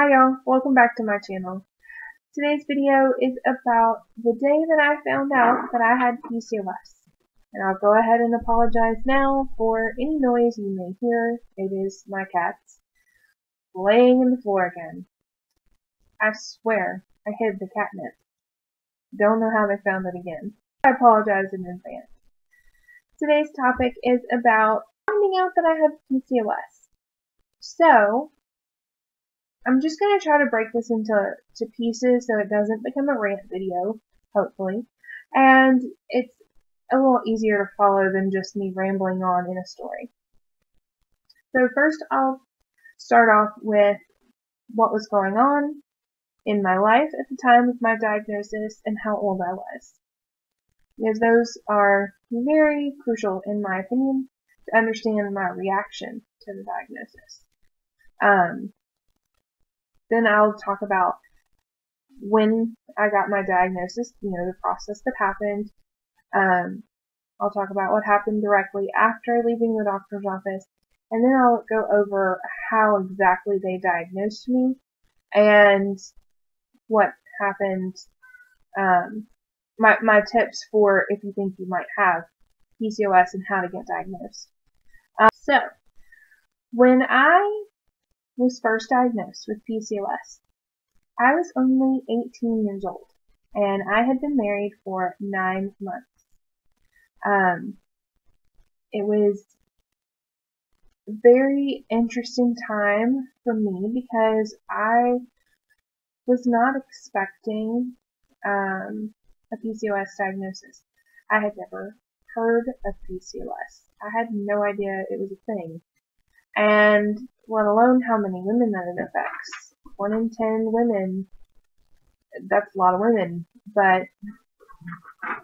Hi y'all, welcome back to my channel. Today's video is about the day that I found out that I had PCOS. And I'll go ahead and apologize now for any noise you may hear. It is my cats laying in the floor again. I swear I hid the catnip. Don't know how they found it again. I apologize in advance. Today's topic is about finding out that I have PCOS. So, I'm just going to try to break this into pieces so it doesn't become a rant video, hopefully. And it's a little easier to follow than just me rambling on in a story. So first I'll start off with what was going on in my life at the time of my diagnosis and how old I was. Because those are very crucial, in my opinion, to understand my reaction to the diagnosis. Then I'll talk about when I got my diagnosis, the process that happened. I'll talk about what happened directly after leaving the doctor's office, and then I'll go over how exactly they diagnosed me and what happened, my tips for if you think you might have PCOS and how to get diagnosed. So, when I was first diagnosed with PCOS, I was only 18 years old, and I had been married for 9 months. It was a very interesting time for me because I was not expecting a PCOS diagnosis. I had never heard of PCOS. I had no idea it was a thing, and let alone how many women that it affects. 1 in 10 women, that's a lot of women, but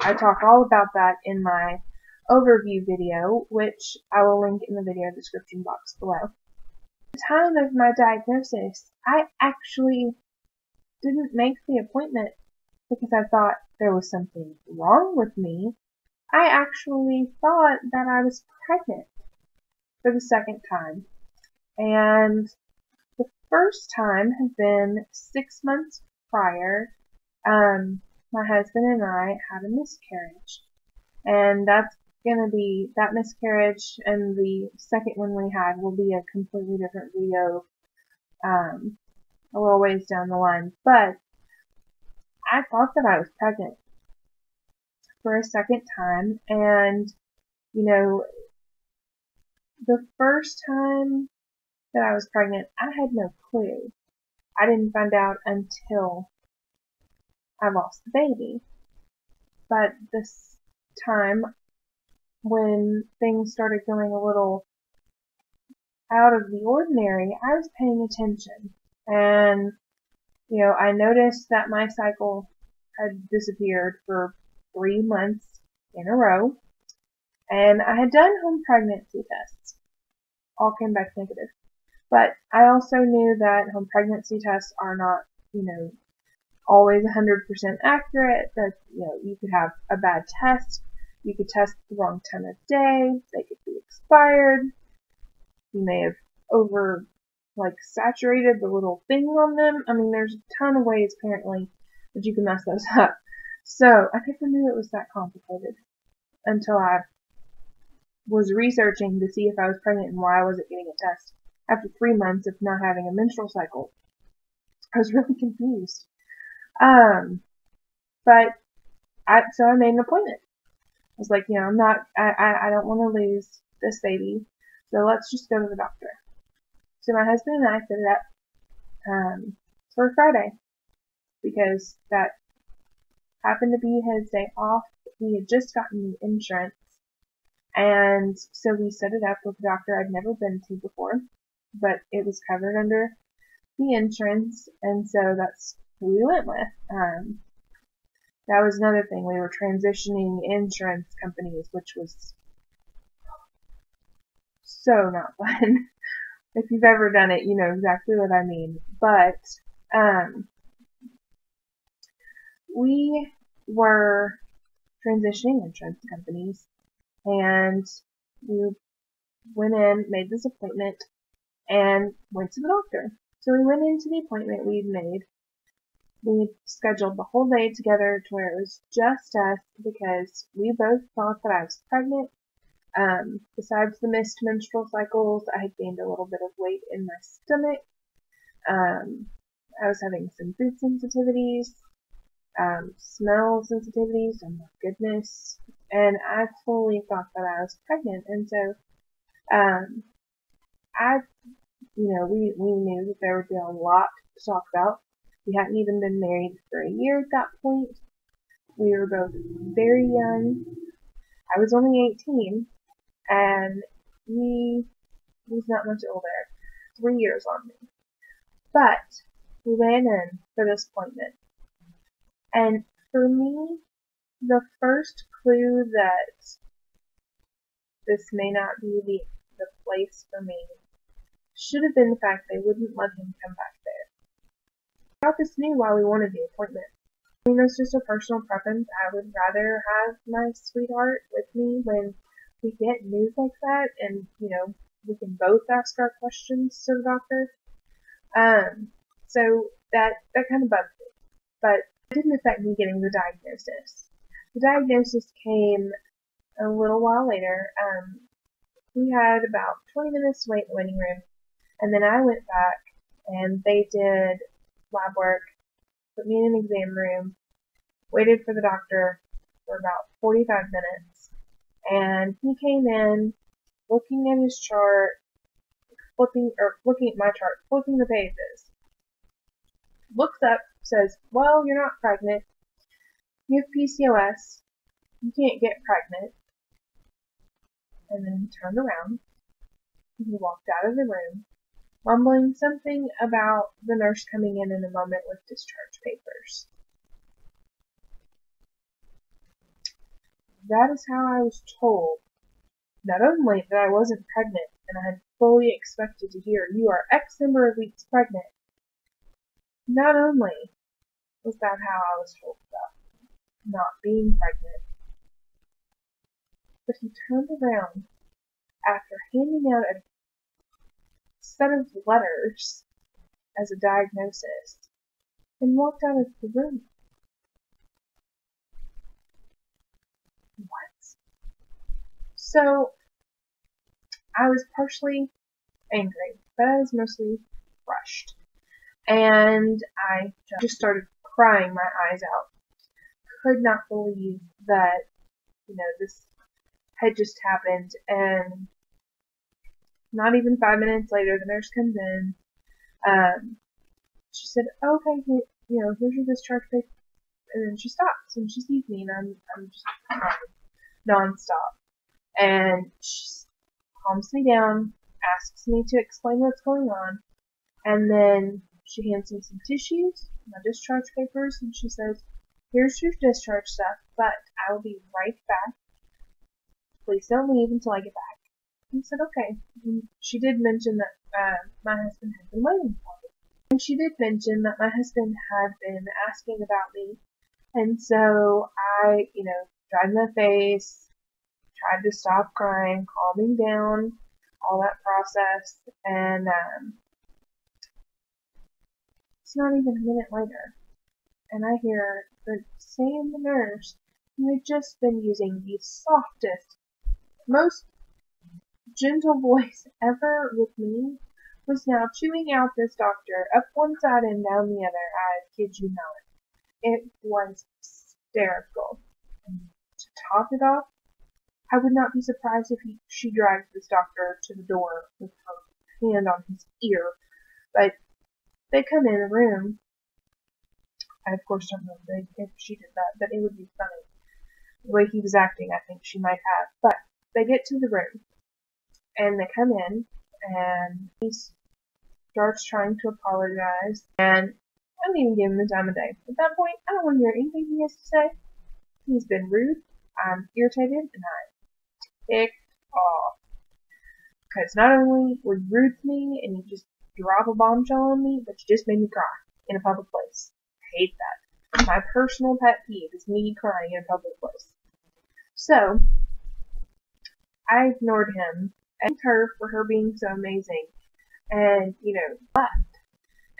I talk all about that in my overview video, which I will link in the video description box below. At the time of my diagnosis, I actually didn't make the appointment because I thought there was something wrong with me. I actually thought that I was pregnant for the second time. And the first time had been 6 months prior. My husband and I had a miscarriage. And that's gonna be, that miscarriage and the second one we had will be a completely different video, a little ways down the line. But I thought that I was pregnant for a second time, and, the first time that I was pregnant, I had no clue. I didn't find out until I lost the baby. But this time, when things started going a little out of the ordinary, I was paying attention. And, I noticed that my cycle had disappeared for 3 months in a row. And I had done home pregnancy tests. All came back negative. But I also knew that home pregnancy tests are not, always 100% accurate, that, you could have a bad test, you could test the wrong time of day, they could be expired, you may have saturated the little thing on them. I mean, there's a ton of ways, apparently, that you can mess those up. So, I never knew it was that complicated until I was researching to see if I was pregnant and why I wasn't getting a test. After 3 months of not having a menstrual cycle, I was really confused. But so I made an appointment. I was like, I don't want to lose this baby, so let's just go to the doctor. So my husband and I set it up, for Friday, because that happened to be his day off. We had just gotten the insurance, and so we set it up with a doctor I'd never been to before, but it was covered under the insurance, and so that's who we went with. That was another thing. We were transitioning insurance companies, which was so not fun. If you've ever done it, you know exactly what I mean. But we were transitioning insurance companies, and we went in, made this appointment, and went to the doctor. So we went into the appointment we'd made. We had scheduled the whole day together to where it was just us because we both thought that I was pregnant. Besides the missed menstrual cycles, I had gained a little bit of weight in my stomach. I was having some food sensitivities, smell sensitivities, oh my goodness. And I fully thought that I was pregnant. And so, we knew that there would be a lot to talk about. We hadn't even been married for a year at that point. We were both very young. I was only 18, and he was not much older, 3 years on me. But we went in for this appointment, and for me, the first clue that this may not be the place for me should have been the fact they wouldn't let him come back there. The office knew why we wanted the appointment. I mean, that's just a personal preference. I would rather have my sweetheart with me when we get news like that, and, we can both ask our questions to the doctor. So that kind of bugged me. But it didn't affect me getting the diagnosis. The diagnosis came a little while later. We had about 20 minutes to wait in the waiting room, and then I went back, and they did lab work, put me in an exam room, waited for the doctor for about 45 minutes, and he came in, looking at his chart, looking at my chart, flipping the pages, looks up, says, well, you're not pregnant, you have PCOS, you can't get pregnant, and then he turned around, and he walked out of the room, mumbling something about the nurse coming in a moment with discharge papers. That is how I was told, not only that I wasn't pregnant, and I had fully expected to hear, you are X number of weeks pregnant. Not only was that how I was told about not being pregnant, but he turned around after handing out a set of letters as a diagnosis and walked out of the room. What? So, I was partially angry, but I was mostly crushed. And I just started crying my eyes out. Could not believe that, this had just happened, and not even 5 minutes later, the nurse comes in. She said, okay, here's your discharge paper. And then she stops, and she sees me, and I'm just crying nonstop. And she calms me down, asks me to explain what's going on, and then she hands me some tissues, my discharge papers, and she says, here's your discharge stuff, but I will be right back. Please don't leave until I get back. And I said, okay. And she did mention that my husband had been waiting for me. And she did mention that my husband had been asking about me. And so I, dried my face, tried to stop crying, calming down, all that process. And it's not even a minute later, and I hear the same nurse who had just been using the softest, most gentle voice ever with me was now chewing out this doctor up one side and down the other. I kid you not. It was hysterical. And to top it off, I would not be surprised if she dragged this doctor to the door with her hand on his ear. But they come in the room. I, of course, don't know if she did that, but it would be funny. The way he was acting, I think she might have. But they get to the room, and they come in, and he starts trying to apologize, and I don't even give him the time of day. At that point, I don't want to hear anything he has to say. He's been rude, I'm irritated, and I'm ticked off. Because not only were you rude to me, and you just drop a bombshell on me, but you just made me cry in a public place. I hate that. My personal pet peeve is me crying in a public place. So, I ignored him, and her for her being so amazing, and, left.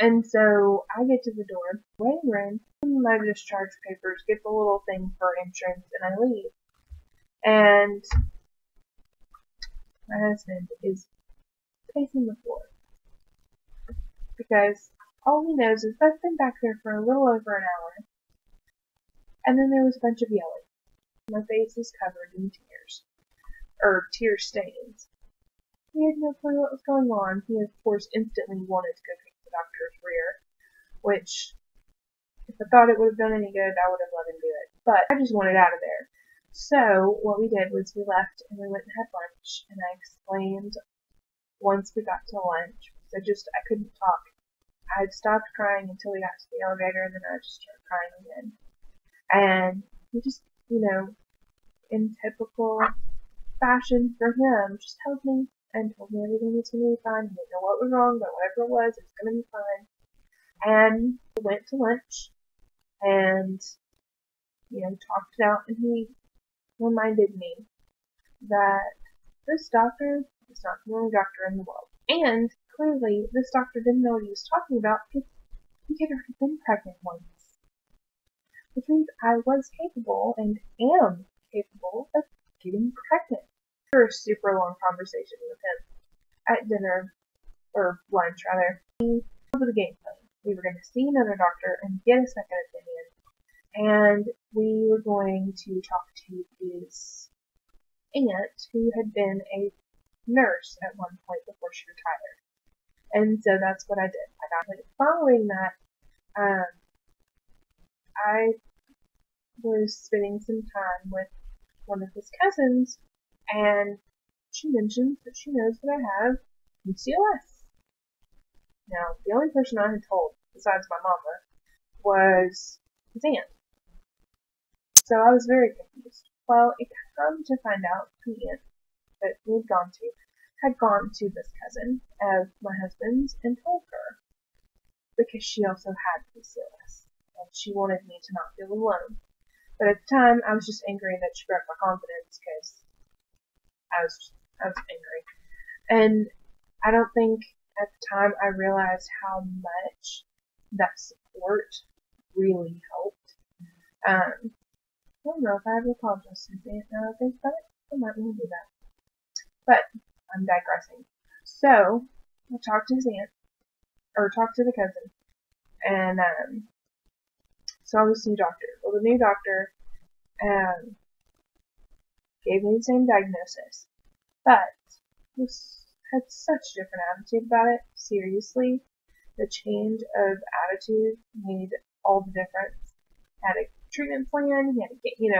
And so I get to the door, waiting room, my discharge papers, get the little thing for insurance, and I leave. And my husband is pacing the floor because all he knows is I've been back there for a little over an hour, and then there was a bunch of yelling. My face is covered in tears, or tear stains. He had no clue what was going on. He, of course, instantly wanted to go kick the doctor's rear, which, if I thought it would have done any good, I would have let him do it. But I just wanted out of there. So what we did was we left and we went and had lunch, and I explained once we got to lunch, because I couldn't talk. I had stopped crying until we got to the elevator, and then I just started crying again. And he just, in typical fashion for him, just held me and told me everything was going to be fine. He didn't know what was wrong, but whatever it was going to be fine. And we went to lunch and, talked it out, and he reminded me that this doctor is not the only doctor in the world. And clearly, this doctor didn't know what he was talking about because he had already been pregnant once. Which means I was capable and am capable of getting pregnant. For a super long conversation with him at dinner, or lunch rather. He came up with a game plan. We were going to see another doctor and get a second opinion, and we were going to talk to his aunt, who had been a nurse at one point before she retired. And so that's what I did. Following that, I was spending some time with one of his cousins, and she mentioned that she knows that I have PCOS. Now, the only person I had told, besides my mama, was his aunt. So I was very confused. Well, it come to find out the aunt that we had gone to this cousin of my husband's and told her, because she also had PCOS, and she wanted me to not feel alone. But at the time, I was just angry that she broke my confidence, because I was angry. And I don't think at the time I realized how much that support really helped. I don't know if I ever apologized to his aunt now that I think about it. I might want to do that. But I'm digressing. So I talked to his aunt, or talked to the cousin, and saw this new doctor. Well, the new doctor gave me the same diagnosis, but had such a different attitude about it. Seriously, the change of attitude made all the difference. Had a treatment plan, he had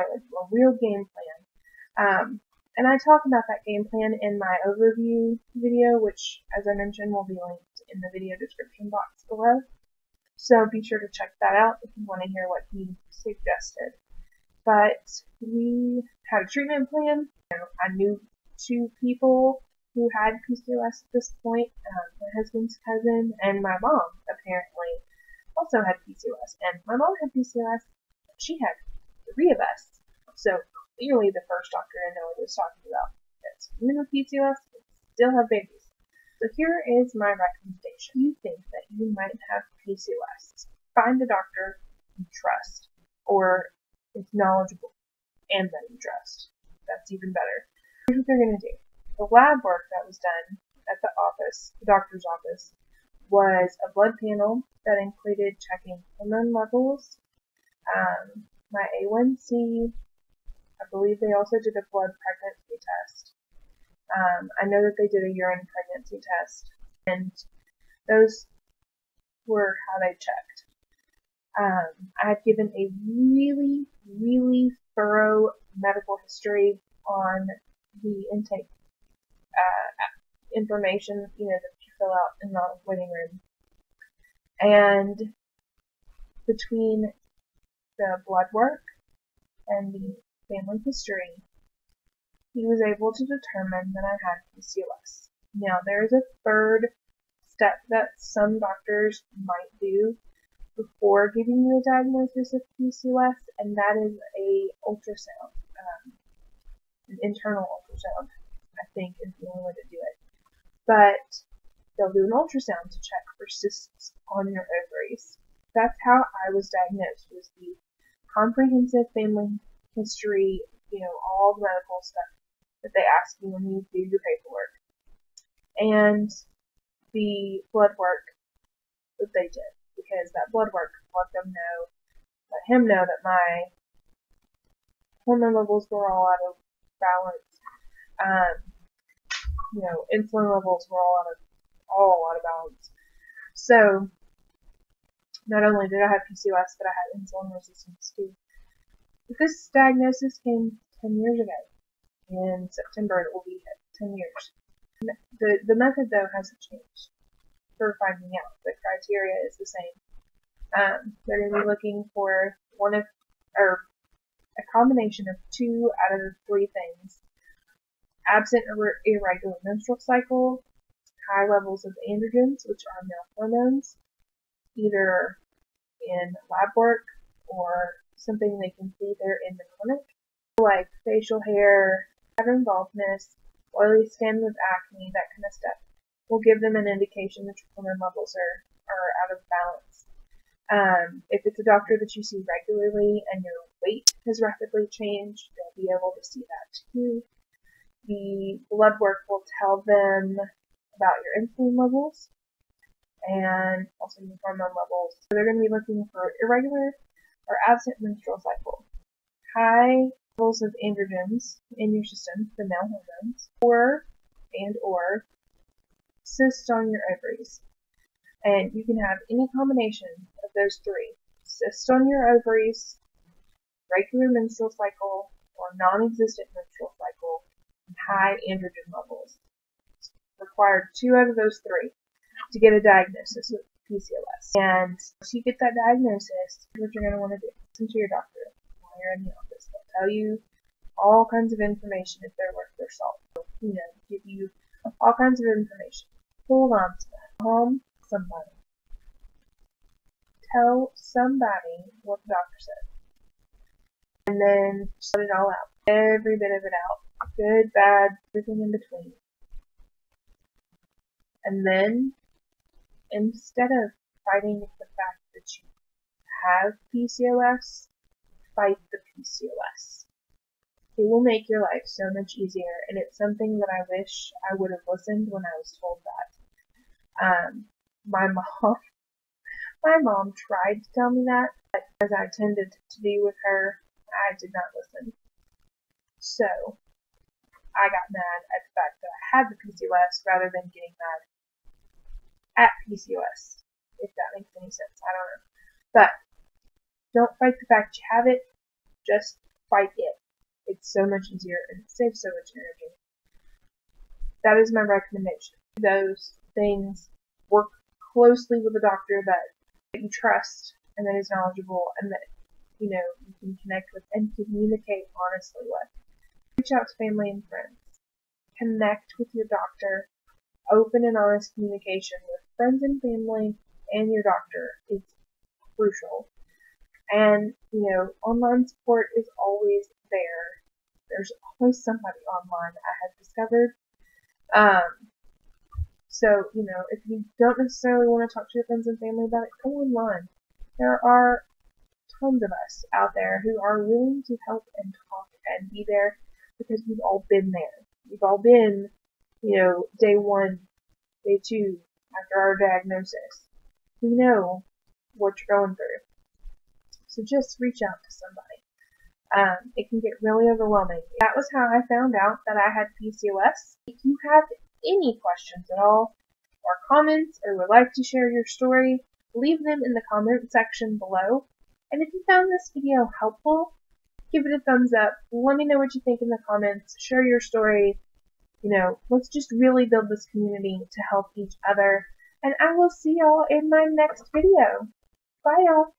a real game plan. And I talk about that game plan in my overview video, which, as I mentioned, will be linked in the video description box below. So be sure to check that out if you want to hear what he suggested. But we had a treatment plan. I knew 2 people who had PCOS at this point. My husband's cousin and my mom apparently also had PCOS. And my mom had PCOS. She had 3 of us. So clearly the first doctor I know what he was talking about. Because women with PCOS still have babies. So here is my recommendation. If you think that you might have PCOS, find a doctor you trust, or is knowledgeable and that you trust. That's even better. Here's what they're going to do. The lab work that was done at the office, the doctor's office, was a blood panel that included checking hormone levels, my A1C. I believe they also did a blood pregnancy test. I know that they did a urine pregnancy test, and those were how they checked. I had given a really, really thorough medical history on the intake information, that you fill out in the waiting room. And between the blood work and the family history, he was able to determine that I had PCOS. Now, there is a third step that some doctors might do before giving you a diagnosis of PCOS, and that is a ultrasound, an internal ultrasound, I think is the only way to do it. But they'll do an ultrasound to check for cysts on your ovaries. That's how I was diagnosed, was the comprehensive family history, all the medical stuff that they ask you when you do your paperwork. And the blood work that they did, because that blood work let him know that my hormone levels were all out of balance. Insulin levels were all out of balance. So not only did I have PCOS, but I had insulin resistance too. But this diagnosis came 10 years ago. In September, it will be 10 years. The method, though, hasn't changed for finding out. The criteria is the same. They're going to be looking for a combination of 2 out of the 3 things: absent or irregular menstrual cycle, high levels of androgens, which are male hormones, either in lab work or something they can see there in the clinic, like facial hair, pattern baldness, oily skin with acne, that kind of stuff, will give them an indication that your hormone levels are out of balance. If it's a doctor that you see regularly and your weight has rapidly changed, they'll be able to see that too. The blood work will tell them about your insulin levels and also your hormone levels. So they're going to be looking for irregular or absent menstrual cycle, high levels of androgens in your system, the male hormones, or cysts on your ovaries. And you can have any combination of those 3: cysts on your ovaries, regular menstrual cycle, or non-existent menstrual cycle, and high androgen levels. It's required 2 out of those 3 to get a diagnosis with PCOS. And once you get that diagnosis, what you're going to want to do: listen to your doctor while you're in the office. They'll tell you all kinds of information if they're worth their salt. Give you all kinds of information. Hold on to that. Somebody. Tell somebody what the doctor said. And then shut it all out. Every bit of it out. Good, bad, everything in between. And then, instead of fighting the fact that you have PCOS, fight the PCOS. It will make your life so much easier, and it's something that I wish I would have listened when I was told that. My mom tried to tell me that, but as I tended to be with her, I did not listen. So, I got mad at the fact that I had the PCOS rather than getting mad at PCOS, if that makes any sense. I don't know. But, don't fight the fact you have it, just fight it. It's so much easier and it saves so much energy. That is my recommendation. Those things, work closely with a doctor that you trust and that is knowledgeable and that you can connect with and communicate honestly with. Reach out to family and friends. Connect with your doctor. Open and honest communication with friends and family and your doctor is crucial. And, online support is always there. There's always somebody online, I have discovered. So, if you don't necessarily want to talk to your friends and family about it, go online. There are tons of us out there who are willing to help and talk and be there because we've all been there. We've all been, day 1, day 2, after our diagnosis. We know what you're going through. So just reach out to somebody. It can get really overwhelming. That was how I found out that I had PCOS. If you have any questions at all, or comments, or would like to share your story, leave them in the comment section below. And if you found this video helpful, give it a thumbs up. Let me know what you think in the comments. Share your story. Let's just really build this community to help each other. And I will see y'all in my next video. Bye, y'all.